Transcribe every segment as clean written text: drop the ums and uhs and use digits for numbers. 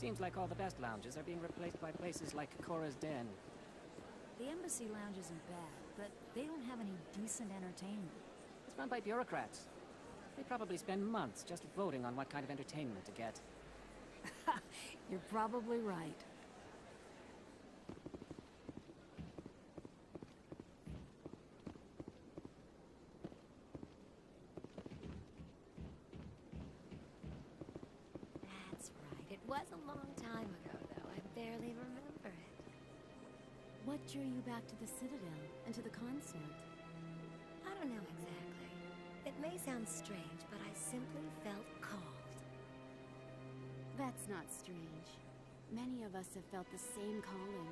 Seems like all the best lounges are being replaced by places like Cora's Den. The Embassy Lounge isn't bad, but they don't have any decent entertainment. It's run by bureaucrats. They probably spend months just voting on what kind of entertainment to get. You're probably right. That's right. It was a long time ago, though. I barely remember it. What drew you back to the Citadel and to the consort? I don't know exactly. It may sound strange, but I simply felt called. That's not strange. Many of us have felt the same calling,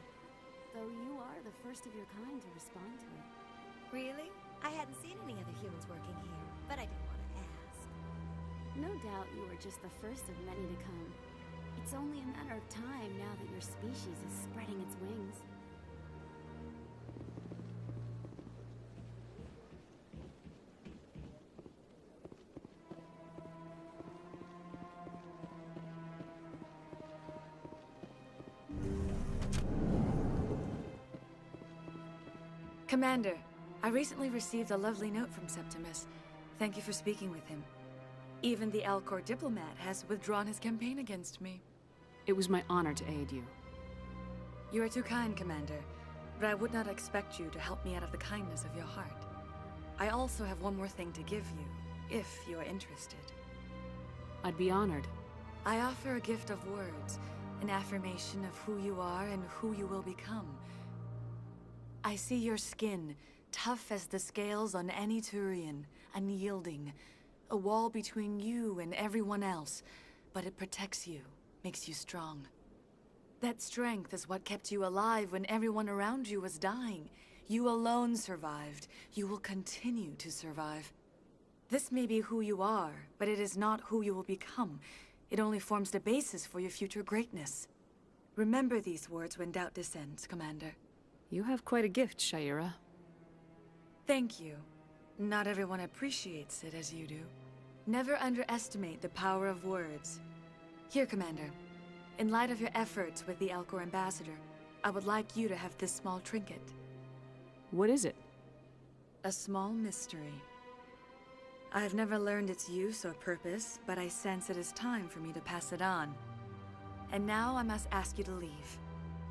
though you are the first of your kind to respond to it. Really? I hadn't seen any other humans working here, but I didn't want to ask. No doubt you are just the first of many to come. It's only a matter of time now that your species is spreading its wings. Commander, I recently received a lovely note from Septimus. Thank you for speaking with him. Even the Alcor diplomat has withdrawn his campaign against me. It was my honor to aid you. You are too kind, Commander, but I would not expect you to help me out of the kindness of your heart. I also have one more thing to give you, if you are interested. I'd be honored. I offer a gift of words, an affirmation of who you are and who you will become. I see your skin, tough as the scales on any Turian, unyielding. A wall between you and everyone else, but it protects you, makes you strong. That strength is what kept you alive when everyone around you was dying. You alone survived. You will continue to survive. This may be who you are, but it is not who you will become. It only forms the basis for your future greatness. Remember these words when doubt descends, Commander. You have quite a gift, Shaira. Thank you. Not everyone appreciates it as you do. Never underestimate the power of words. Here, Commander. In light of your efforts with the Alcor ambassador, I would like you to have this small trinket. What is it? A small mystery. I have never learned its use or purpose, but I sense it is time for me to pass it on. And now I must ask you to leave.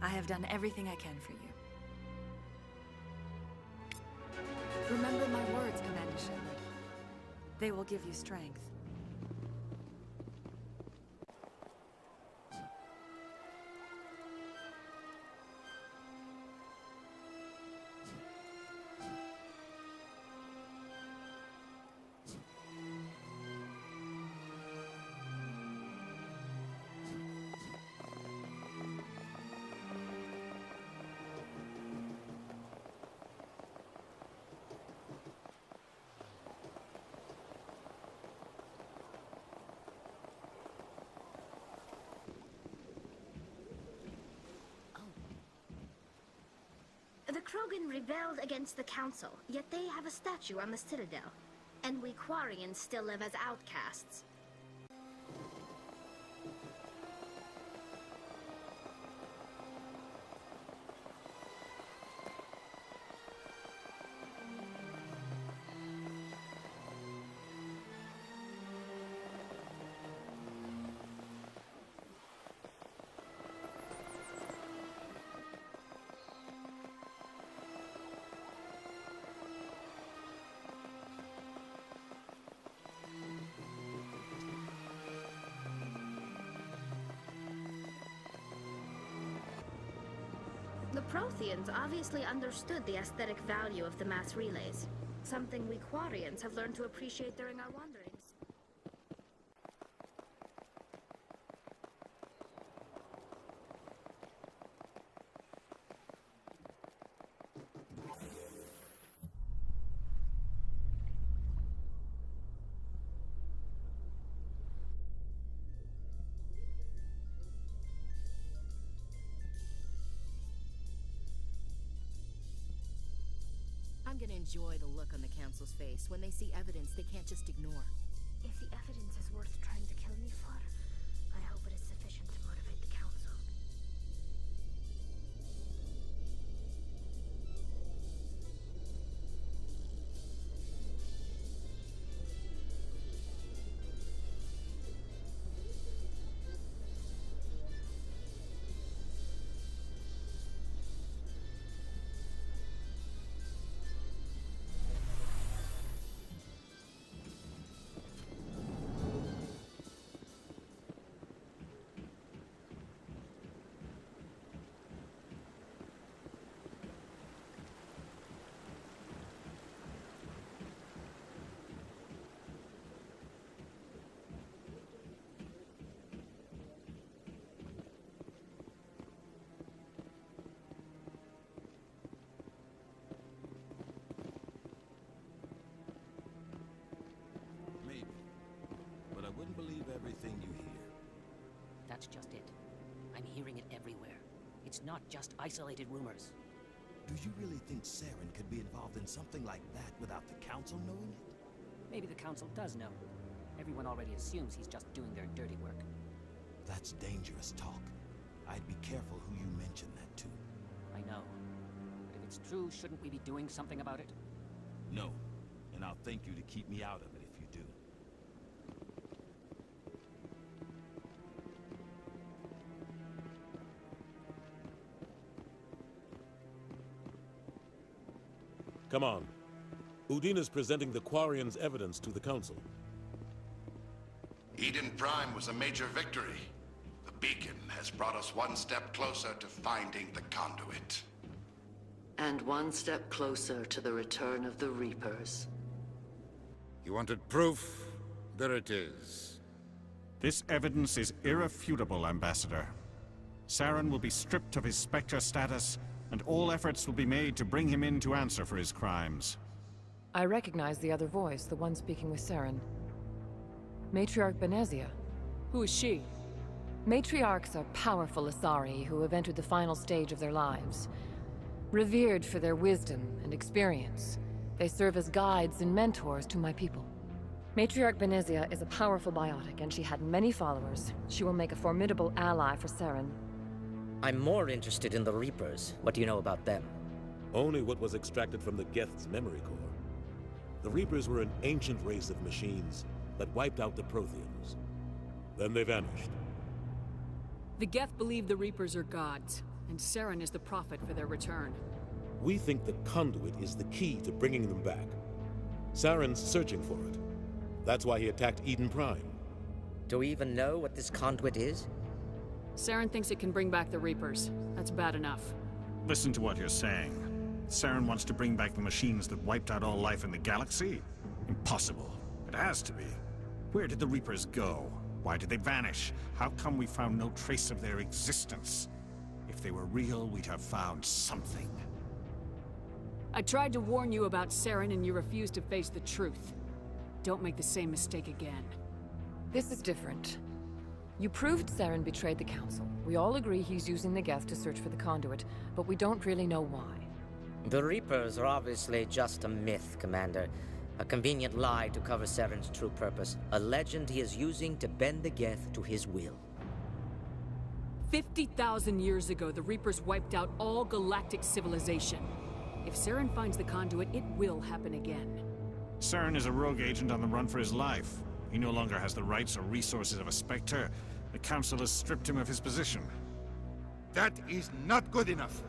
I have done everything I can for you. Remember my words, Commander Shepard. They will give you strength. The Krogan rebelled against the Council, yet they have a statue on the Citadel. And we Quarians still live as outcasts. The Protheans obviously understood the aesthetic value of the mass relays, something we Quarians have learned to appreciate during our wanderings. I'm gonna enjoy the look on the Council's face when they see evidence they can't just ignore. If the evidence is worth trying to kill me for, I hope it is sufficient to motivate the Council. everything you hear. That's just it. I'm hearing it everywhere. It's not just isolated rumors. Do you really think Saren could be involved in something like that without the Council knowing it? Maybe the Council does know. Everyone already assumes he's just doing their dirty work. That's dangerous talk. I'd be careful who you mention that to. I know. But if it's true, shouldn't we be doing something about it? No. And I'll thank you to keep me out of it if you do. Come on. Udina's presenting the Quarian's evidence to the Council. Eden Prime was a major victory. The beacon has brought us one step closer to finding the conduit. And one step closer to the return of the Reapers. You wanted proof? There it is. This evidence is irrefutable, Ambassador. Saren will be stripped of his Spectre status, and all efforts will be made to bring him in to answer for his crimes. I recognize the other voice, the one speaking with Saren. Matriarch Benezia. Who is she? Matriarchs are powerful Asari who have entered the final stage of their lives. Revered for their wisdom and experience, they serve as guides and mentors to my people. Matriarch Benezia is a powerful biotic, and she had many followers. She will make a formidable ally for Saren. I'm more interested in the Reapers. What do you know about them? Only what was extracted from the Geth's memory core. The Reapers were an ancient race of machines that wiped out the Protheans. Then they vanished. The Geth believe the Reapers are gods, and Saren is the prophet for their return. We think the conduit is the key to bringing them back. Saren's searching for it. That's why he attacked Eden Prime. Do we even know what this conduit is? Saren thinks it can bring back the Reapers. That's bad enough. Listen to what you're saying. Saren wants to bring back the machines that wiped out all life in the galaxy? Impossible. It has to be. Where did the Reapers go? Why did they vanish? How come we found no trace of their existence? If they were real, we'd have found something. I tried to warn you about Saren and you refused to face the truth. Don't make the same mistake again. This is different. You proved Saren betrayed the Council. We all agree he's using the Geth to search for the conduit, but we don't really know why. The Reapers are obviously just a myth, Commander. A convenient lie to cover Saren's true purpose. A legend he is using to bend the Geth to his will. 50,000 years ago, the Reapers wiped out all galactic civilization. If Saren finds the conduit, it will happen again. Saren is a rogue agent on the run for his life. He no longer has the rights or resources of a Spectre. The Council has stripped him of his position. That is not good enough.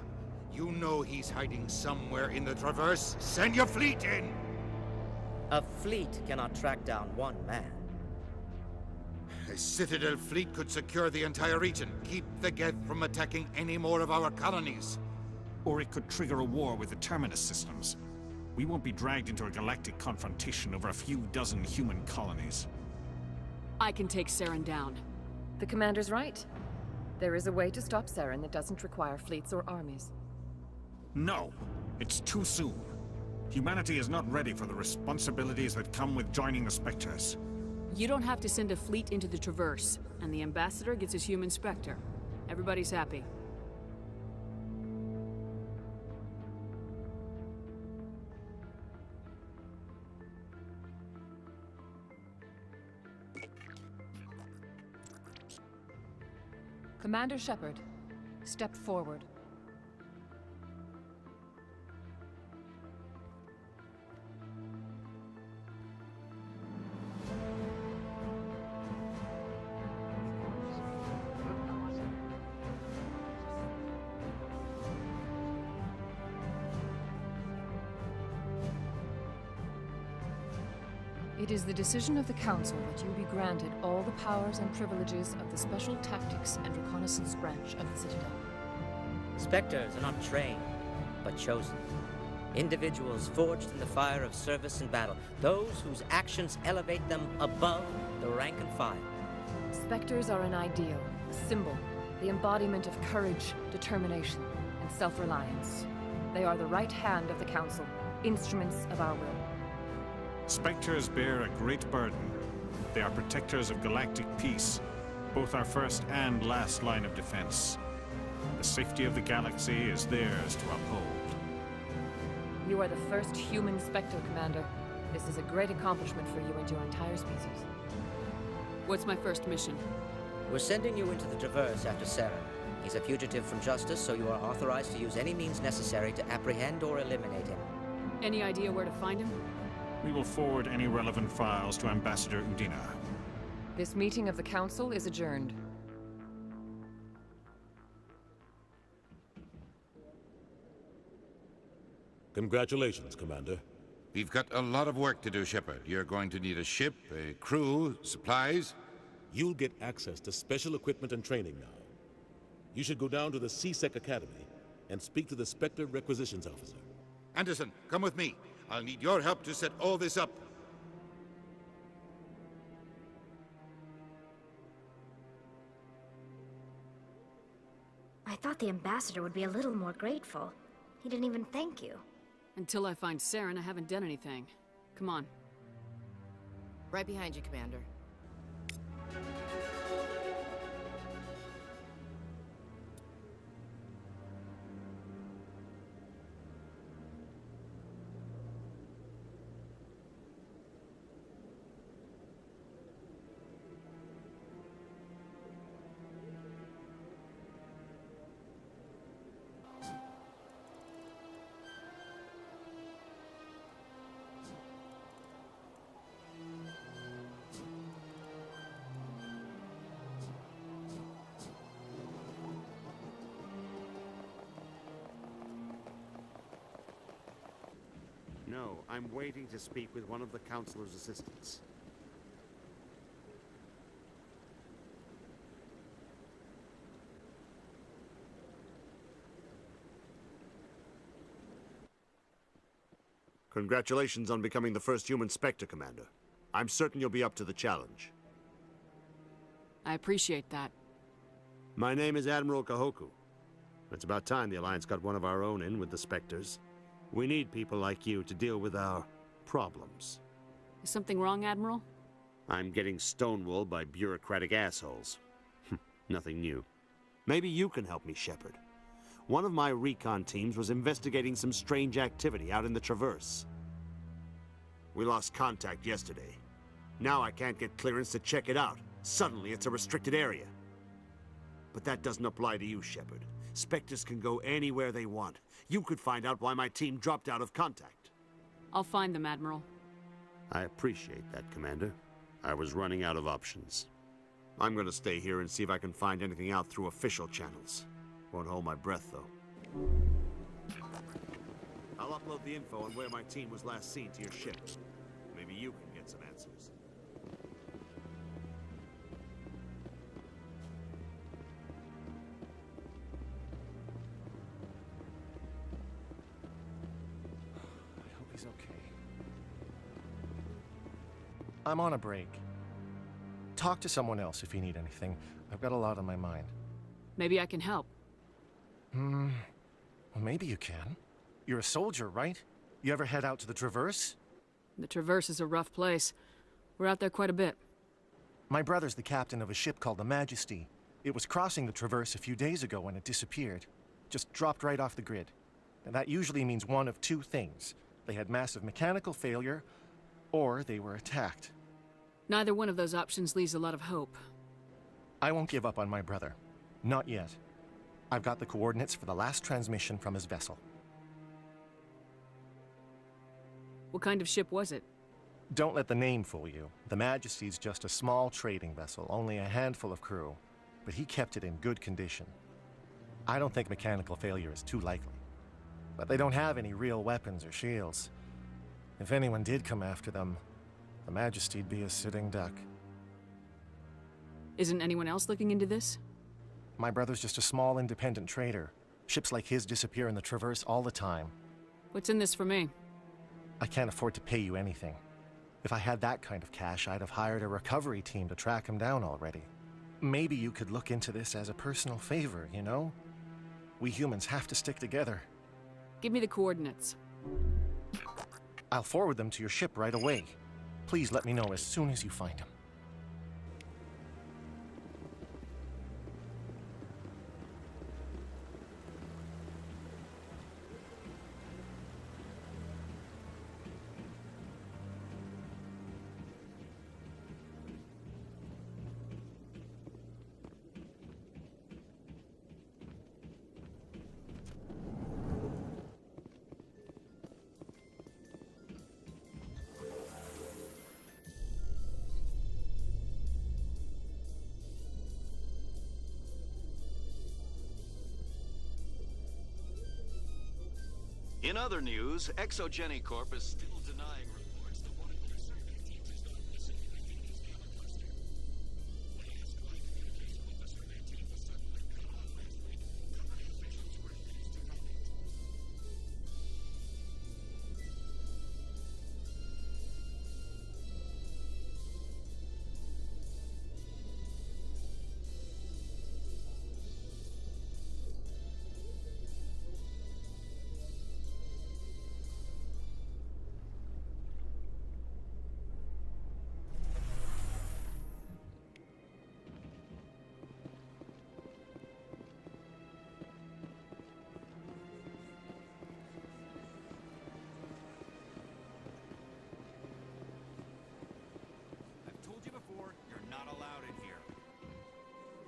You know he's hiding somewhere in the Traverse. Send your fleet in! A fleet cannot track down one man. A Citadel fleet could secure the entire region, keep the Geth from attacking any more of our colonies. Or it could trigger a war with the Terminus systems. We won't be dragged into a galactic confrontation over a few dozen human colonies. I can take Saren down. The Commander's right. There is a way to stop Saren that doesn't require fleets or armies. No, it's too soon. Humanity is not ready for the responsibilities that come with joining the Spectres. You don't have to send a fleet into the Traverse, and the Ambassador gets his human Spectre. Everybody's happy. Commander Shepard, step forward. It is the decision of the Council that you be granted all the powers and privileges of the Special Tactics and Reconnaissance Branch of the Citadel. Spectres are not trained, but chosen. Individuals forged in the fire of service and battle. Those whose actions elevate them above the rank and file. Spectres are an ideal, a symbol, the embodiment of courage, determination, and self-reliance. They are the right hand of the Council, instruments of our will. Spectres bear a great burden. They are protectors of galactic peace, both our first and last line of defense. The safety of the galaxy is theirs to uphold. You are the first human Spectre, Commander. This is a great accomplishment for you and your entire species. What's my first mission? We're sending you into the Traverse after Saren. He's a fugitive from justice, so you are authorized to use any means necessary to apprehend or eliminate him. Any idea where to find him? We will forward any relevant files to Ambassador Udina. This meeting of the Council is adjourned. Congratulations, Commander. We've got a lot of work to do, Shepard. You're going to need a ship, a crew, supplies. You'll get access to special equipment and training now. You should go down to the C-Sec Academy and speak to the Spectre Requisitions Officer. Anderson, come with me. I'll need your help to set all this up. I thought the ambassador would be a little more grateful. He didn't even thank you. Until I find Saren, I haven't done anything. Come on. Right behind you, Commander. No, I'm waiting to speak with one of the Councilor's assistants. Congratulations on becoming the first human Spectre, Commander. I'm certain you'll be up to the challenge. I appreciate that. My name is Admiral Kahoku. It's about time the Alliance got one of our own in with the Spectres. We need people like you to deal with our problems. Is something wrong, Admiral? I'm getting stonewalled by bureaucratic assholes. Nothing new. Maybe you can help me, Shepard. One of my recon teams was investigating some strange activity out in the Traverse. We lost contact yesterday. Now I can't get clearance to check it out. Suddenly it's a restricted area. But that doesn't apply to you, Shepard. Spectres can go anywhere they want. You could find out why my team dropped out of contact. I'll find them, Admiral. I appreciate that, Commander. I was running out of options. I'm gonna stay here and see if I can find anything out through official channels. Won't hold my breath, though. I'll upload the info on where my team was last seen to your ship. Maybe you can get some answers. I hope he's okay. I'm on a break. Talk to someone else if you need anything. I've got a lot on my mind. Maybe I can help. Well, maybe you can. You're a soldier, right? You ever head out to the Traverse? The Traverse is a rough place. We're out there quite a bit. My brother's the captain of a ship called the Majesty. It was crossing the Traverse a few days ago when it disappeared. Just dropped right off the grid. And that usually means one of two things. They had massive mechanical failure, or they were attacked. Neither one of those options leaves a lot of hope. I won't give up on my brother. Not yet. I've got the coordinates for the last transmission from his vessel. What kind of ship was it? Don't let the name fool you. The Majesty's just a small trading vessel, only a handful of crew. But he kept it in good condition. I don't think mechanical failure is too likely. But they don't have any real weapons or shields. If anyone did come after them, the Majesty'd be a sitting duck. Isn't anyone else looking into this? My brother's just a small independent trader. Ships like his disappear in the Traverse all the time. What's in this for me? I can't afford to pay you anything. If I had that kind of cash, I'd have hired a recovery team to track him down already. Maybe you could look into this as a personal favor, you know? We humans have to stick together. Give me the coordinates. I'll forward them to your ship right away. Please let me know as soon as you find him. In other news, Exogeny Corp is still denying reports that one of their survey teams has gone missing in the Phoenix galaxy. When he has tried communicating with the survey team for suddenly cut off last week, company officials were next to nothing.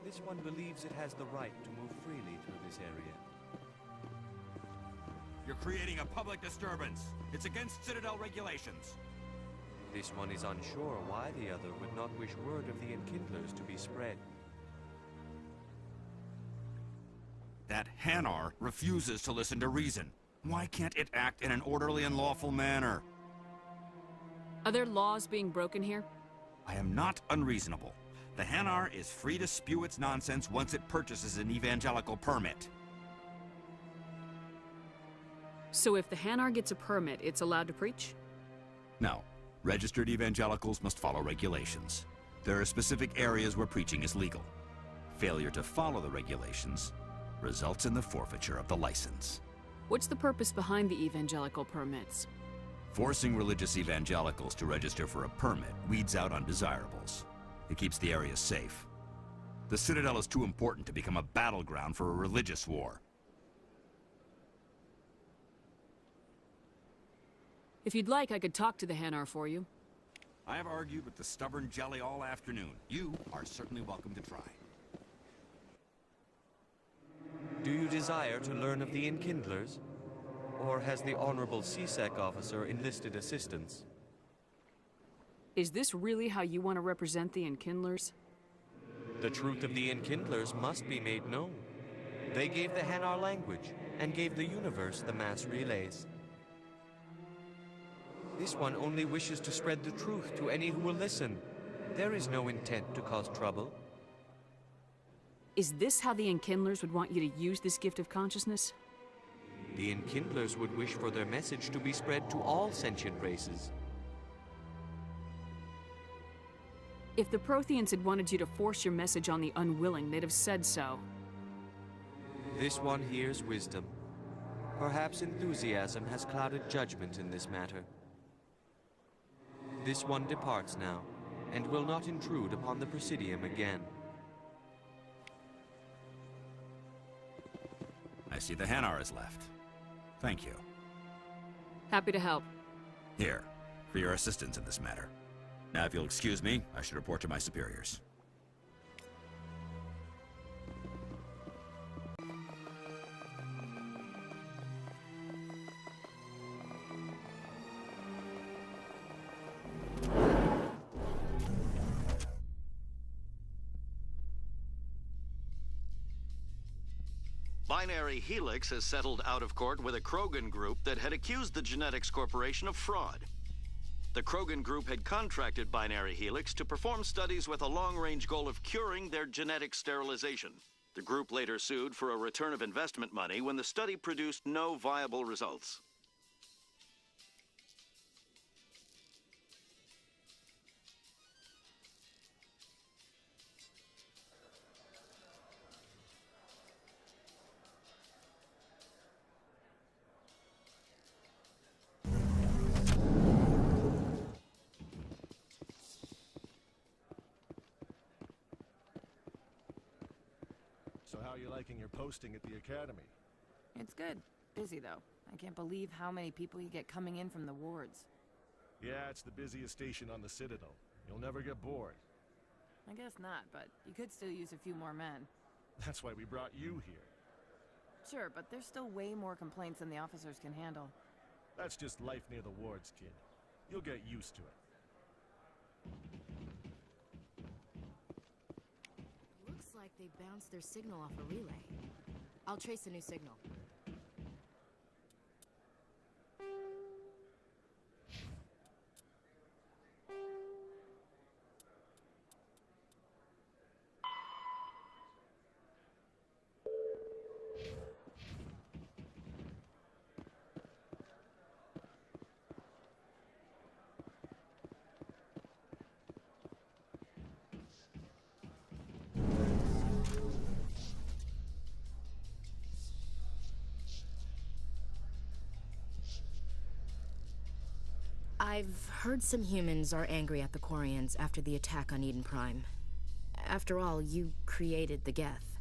This one believes it has the right to move freely through this area. You're creating a public disturbance. It's against Citadel regulations. This one is unsure why the other would not wish word of the Enkindlers to be spread. That Hanar refuses to listen to reason. Why can't it act in an orderly and lawful manner? Are there laws being broken here? I am not unreasonable. The Hanar is free to spew its nonsense once it purchases an evangelical permit. So if the Hanar gets a permit, it's allowed to preach? No. Registered evangelicals must follow regulations. There are specific areas where preaching is legal. Failure to follow the regulations results in the forfeiture of the license. What's the purpose behind the evangelical permits? Forcing religious evangelicals to register for a permit weeds out undesirables. It keeps the area safe. The Citadel is too important to become a battleground for a religious war. If you'd like, I could talk to the Hanar for you. I have argued with the stubborn jelly all afternoon. You are certainly welcome to try. Do you desire to learn of the Enkindlers? Or has the Honorable CSEC officer enlisted assistance? Is this really how you want to represent the Enkindlers? The truth of the Enkindlers must be made known. They gave the Hanar language, and gave the universe the mass relays. This one only wishes to spread the truth to any who will listen. There is no intent to cause trouble. Is this how the Enkindlers would want you to use this gift of consciousness? The Enkindlers would wish for their message to be spread to all sentient races. If the Protheans had wanted you to force your message on the unwilling, they'd have said so. This one hears wisdom. Perhaps enthusiasm has clouded judgment in this matter. This one departs now, and will not intrude upon the Presidium again. I see the Hanar is left. Thank you. Happy to help. Here, for your assistance in this matter. Now, if you'll excuse me, I should report to my superiors. Binary Helix has settled out of court with a Krogan group that had accused the Genetics Corporation of fraud. The Krogan group had contracted Binary Helix to perform studies with a long-range goal of curing their genetic sterilization. The group later sued for a return of investment money when the study produced no viable results. So how are you liking your posting at the Academy? It's good. Busy, though. I can't believe how many people you get coming in from the wards. Yeah, it's the busiest station on the Citadel. You'll never get bored. I guess not, but you could still use a few more men. That's why we brought you here. Sure, but there's still way more complaints than the officers can handle. That's just life near the wards, kid. You'll get used to it. Looks like they bounced their signal off a relay. I'll trace a new signal. I've heard some humans are angry at the Quarians after the attack on Eden Prime. After all, you created the Geth.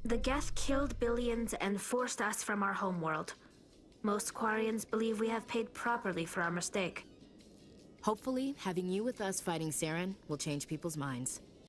The Geth killed billions and forced us from our homeworld. Most Quarians believe we have paid properly for our mistake. Hopefully, having you with us fighting Saren will change people's minds.